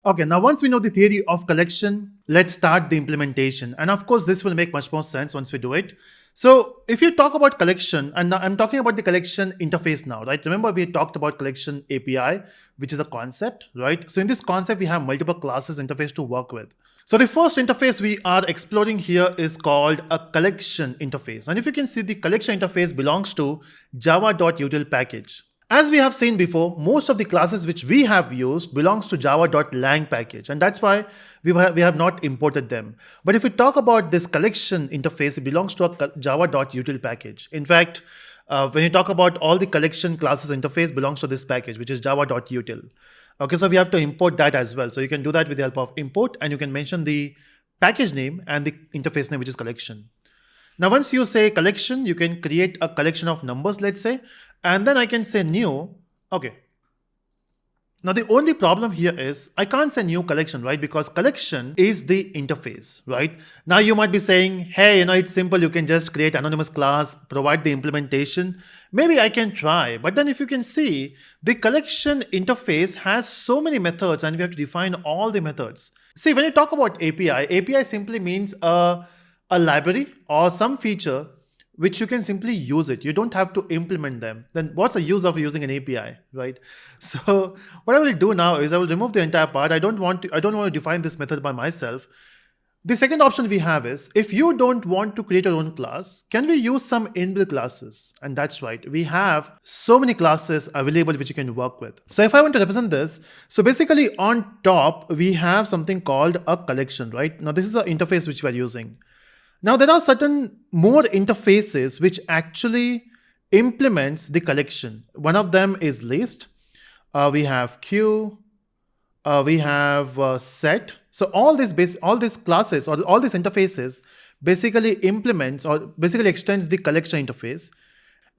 Okay, now once we know the theory of collection, let's start the implementation. And of course, this will make much more sense once we do it. So if you talk about collection, and now I'm talking about the collection interface now, right? Remember we talked about collection API, which is a concept, right? So in this concept, we have multiple classes interface to work with. So the first interface we are exploring here is called a collection interface. And if you can see, the collection interface belongs to java.util package. As we have seen before, most of the classes which we have used belongs to java.lang package, and that's why we have not imported them. But if we talk about this collection interface, it belongs to a java.util package. In fact, when you talk about all the collection classes interface belongs to this package, which is java.util. Okay, so we have to import that as well. So you can do that with the help of import, and you can mention the package name and the interface name, which is collection. Now, once you say collection, you can create a collection of numbers, let's say, and then I can say new. Okay. Now, the only problem here is I can't say new collection, right? Because collection is the interface, right? Now, you might be saying, hey, it's simple. You can just create anonymous class, provide the implementation. Maybe I can try. But then if you can see, the collection interface has so many methods and we have to define all the methods. See, when you talk about API simply means a library or some feature which you can simply use it. You don't have to implement them. Then what's the use of using an API, right? So what I will do now is I will remove the entire part. I don't want to define this method by myself. The second option we have is, if you don't want to create your own class, can we use some inbuilt classes? And that's right. We have so many classes available which you can work with. So if I want to represent this, so basically on top, we have something called a collection, right? Now this is the interface which we are using. Now, there are certain more interfaces which actually implements the collection. One of them is list. We have queue. We have set. So all these classes or all these interfaces basically implements or basically extends the collection interface.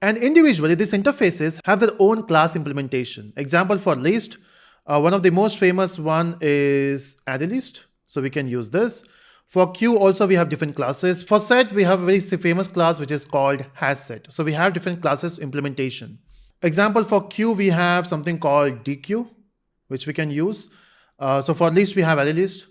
And individually, these interfaces have their own class implementation. Example for list, one of the most famous one is ArrayList. So we can use this. For queue also we have different classes. For set we have a very famous class which is called hasSet. So we have different classes implementation. Example for queue we have something called DQ which we can use. So for list we have ArrayList.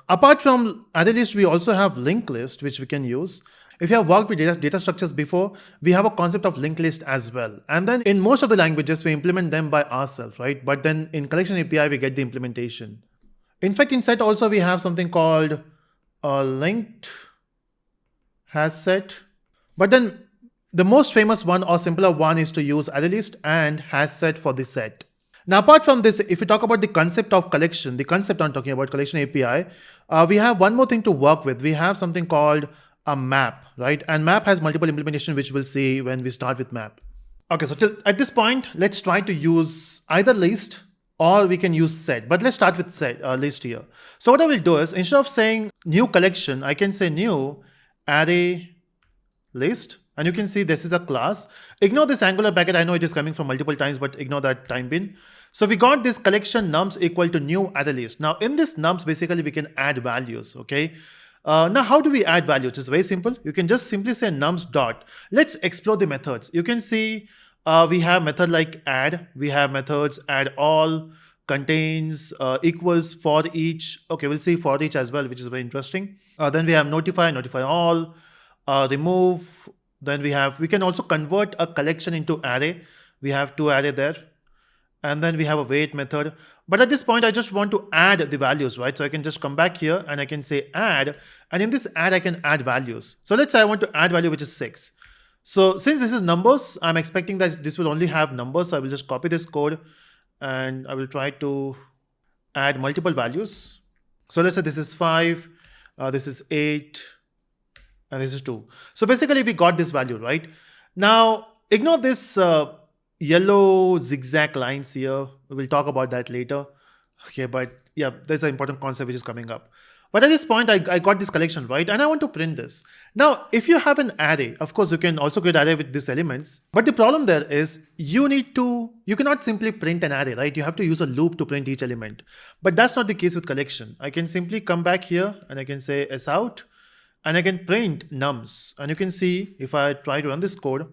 Apart from ArrayList we also have linked list which we can use. If you have worked with data structures before, we have a concept of linked list as well. And then in most of the languages we implement them by ourselves, right? But then in collection API we get the implementation. In fact, in set also we have something called a linked hasSet. But then the most famous one or simpler one is to use ArrayList and hasSet for the set. Now, apart from this, if we talk about the concept of collection, the concept I'm talking about, collection API, we have one more thing to work with. We have something called a map, right? And map has multiple implementation, which we'll see when we start with map. Okay, so at this point, let's try to use either list or we can use set, but let's start with set list here. So what I will do is, instead of saying new collection, I can say new array list, and you can see this is a class. Ignore this angular bracket. I know it is coming from multiple times, but ignore that time bin. So we got this collection nums equal to new array list. Now in this nums, basically we can add values, okay? Now how do we add values? It's very simple. You can just simply say nums dot. Let's explore the methods. You can see we have method like add, we have methods add all, contains, equals, for each. Okay, we'll see for each as well, which is very interesting. Then we have notify all, remove. Then we can also convert a collection into array. We have two array there. And then we have a wait method. But at this point, I just want to add the values, right? So I can just come back here and I can say add. And in this add, I can add values. So let's say I want to add value, which is 6. So since this is numbers, I'm expecting that this will only have numbers. So I will just copy this code and I will try to add multiple values. So let's say this is 5, this is 8, and this is 2. So basically we got this value, right? Now ignore this yellow zigzag lines here. We'll talk about that later. Okay, but yeah, there's an important concept which is coming up. But at this point, I got this collection, right? And I want to print this. Now, if you have an array, of course, you can also create array with these elements. But the problem there is you cannot simply print an array, right? You have to use a loop to print each element. But that's not the case with collection. I can simply come back here and I can say sout and I can print nums. And you can see if I try to run this code,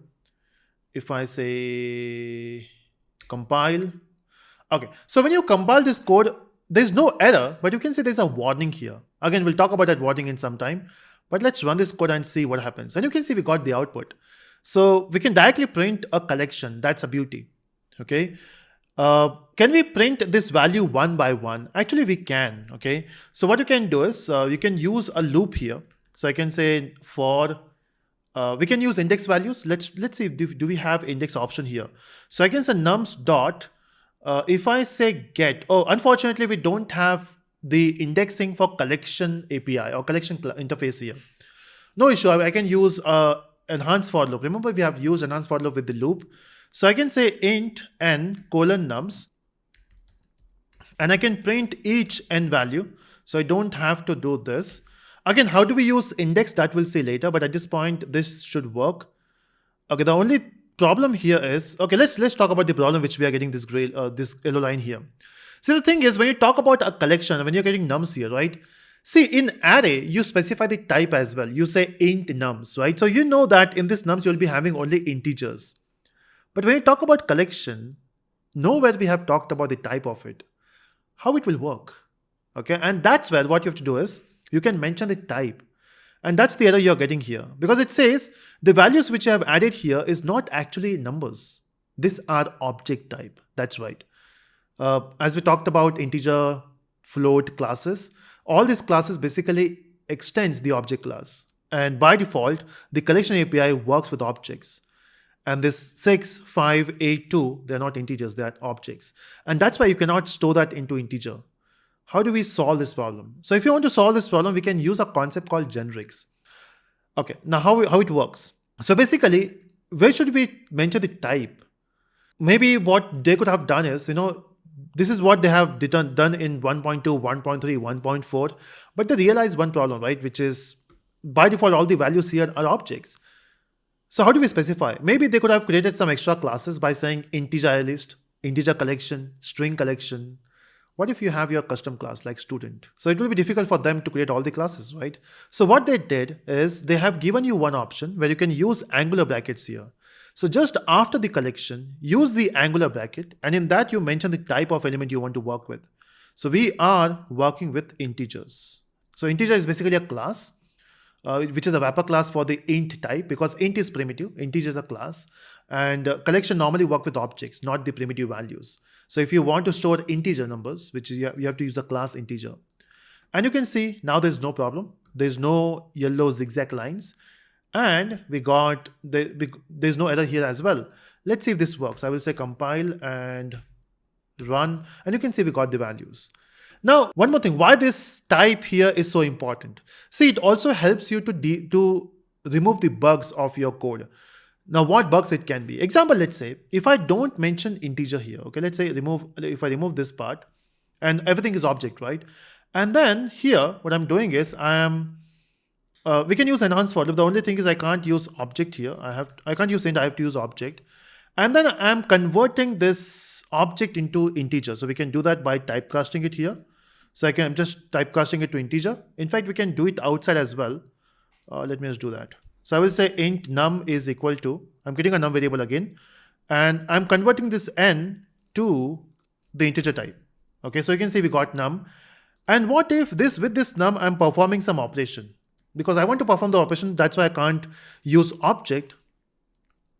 if I say compile. Okay, so when you compile this code, there's no error, but you can see there's a warning here. Again, we'll talk about that warning in some time, but let's run this code and see what happens. And you can see we got the output. So we can directly print a collection. That's a beauty. Okay. Can we print this value one by one? Actually, we can. Okay. So what you can do is you can use a loop here. So I can say for we can use index values. Let's see, do we have index option here? So I can say nums dot. If I say get, oh, unfortunately, we don't have the indexing for collection API or collection interface here. No issue. I can use enhanced for loop. Remember, we have used enhanced for loop with the loop. So I can say int n colon nums, and I can print each n value. So I don't have to do this. Again, how do we use index? That we'll see later, but at this point, this should work. Okay, the only problem here is, okay, let's talk about the problem which we are getting this gray, this yellow line here. See, the thing is, when you talk about a collection, when you're getting nums here, right? See, in array, you specify the type as well. You say int nums, right? So you know that in this nums, you'll be having only integers. But when you talk about collection, nowhere we have talked about the type of it, how it will work. Okay, and that's where what you have to do is, you can mention the type. And that's the error you're getting here, because it says the values which you have added here is not actually numbers. These are object type. That's right. As we talked about integer, float classes, all these classes basically extends the object class. And by default, the collection API works with objects. And this 6, 5, 8, 2, they're not integers, they're objects. And that's why you cannot store that into integer. How do we solve this problem? So if you want to solve this problem, we can use a concept called generics. Okay, now how it works. So basically, where should we mention the type? Maybe what they could have done is, this is what they have done in 1.2, 1.3, 1.4, but they realized one problem, right? Which is, by default, all the values here are objects. So how do we specify? Maybe they could have created some extra classes by saying integer ArrayList, integer collection, string collection. What if you have your custom class like student? So it will be difficult for them to create all the classes, right? So what they did is they have given you one option where you can use angular brackets here. So just after the collection, use the angular bracket, and in that you mention the type of element you want to work with. So we are working with integers. So integer is basically a class, which is a wrapper class for the int type, because int is primitive, integer is a class, and collection normally work with objects, not the primitive values. So if you want to store integer numbers, which is you have to use a class integer. And you can see now there's no problem. There's no yellow zigzag lines. And we got, there's no error here as well. Let's see if this works. I will say compile and run. And you can see we got the values. Now, one more thing, why this type here is so important. See, it also helps you to remove the bugs of your code. Now, what bugs it can be? Example, let's say, if I don't mention integer here, okay, let's say if I remove this part and everything is object, right? And then here, what I'm doing is we can use enhanced for loop. The only thing is I can't use object here. I can't use int, I have to use object. And then I'm converting this object into integer. So we can do that by typecasting it here. So I'm just typecasting it to integer. In fact, we can do it outside as well. Let me just do that. So I will say int num is equal to, I'm getting a num variable again, and I'm converting this n to the integer type. Okay, so you can see we got num. And what if with this num, I'm performing some operation? Because I want to perform the operation, that's why I can't use object.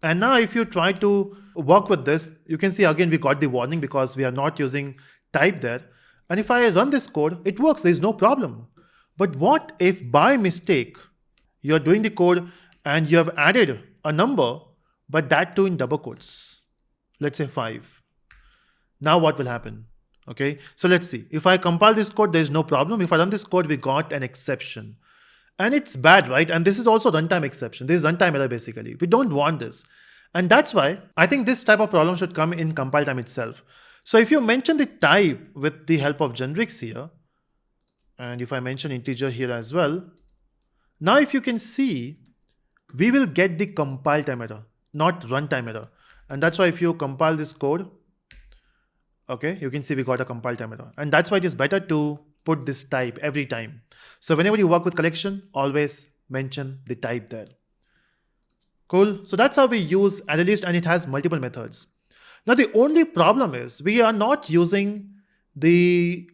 And now if you try to work with this, you can see again we got the warning because we are not using type there. And if I run this code, it works, there's no problem. But what if by mistake, you're doing the code and you have added a number, but that too in double quotes, let's say 5. Now what will happen? Okay, so let's see. If I compile this code, there's no problem. If I run this code, we got an exception. And it's bad, right? And this is also runtime exception. This is runtime error basically. We don't want this. And that's why I think this type of problem should come in compile time itself. So if you mention the type with the help of generics here, and if I mention integer here as well, now if you can see, we will get the compile time error, not runtime error. And that's why if you compile this code, okay, you can see we got a compile time error. And that's why it is better to put this type every time. So whenever you work with collection, always mention the type there. Cool. So that's how we use ArrayList, and it has multiple methods. Now the only problem is we are not using the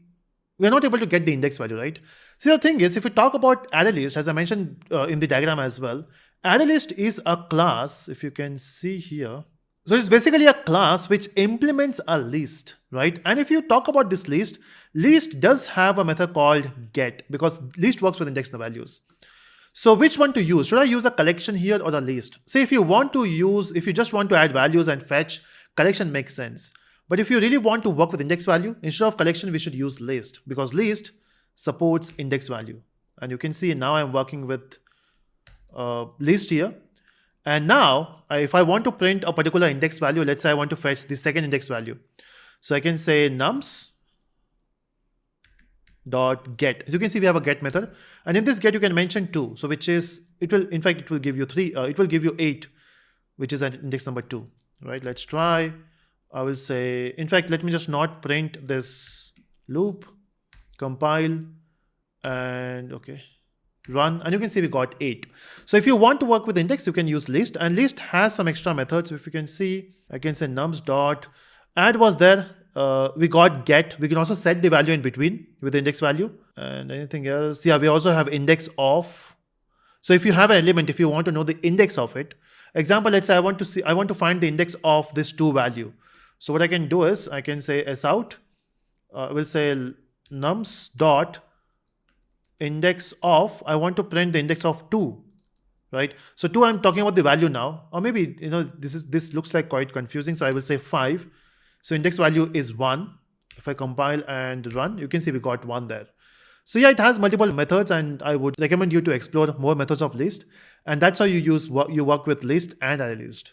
we're not able to get the index value, right? See, the thing is, if we talk about ArrayList, as I mentioned in the diagram as well, ArrayList is a class, if you can see here. So it's basically a class which implements a list, right? And if you talk about this list, list does have a method called get, because list works with index values. So which one to use? Should I use a collection here or a list? Say if you just want to add values and fetch, collection makes sense. But if you really want to work with index value, instead of collection, we should use list, because list supports index value. And you can see now I'm working with list here. And now if I want to print a particular index value, let's say I want to fetch the second index value. So I can say nums dot get. As you can see, we have a get method, and in this get you can mention 2. So which is, it will give you 3, it will give you 8, which is at index number 2, right? Let's try. I will say, in fact, let me just not print this loop, compile, and okay, run, and you can see we got 8. So if you want to work with index, you can use list, and list has some extra methods. So if you can see, I can say nums dot add was there. We got get. We can also set the value in between with the index value, and anything else. Yeah, we also have index of. So if you have an element, if you want to know the index of it, example, let's say I want to find the index of this 2 value. So what I can do is I can say sout. We'll say nums dot index of. I want to print the index of 2, right? So 2, I'm talking about the value now, or maybe this looks like quite confusing. So I will say 5. So index value is 1. If I compile and run, you can see we got 1 there. So yeah, it has multiple methods, and I would recommend you to explore more methods of list. And that's how you work with list and ArrayList.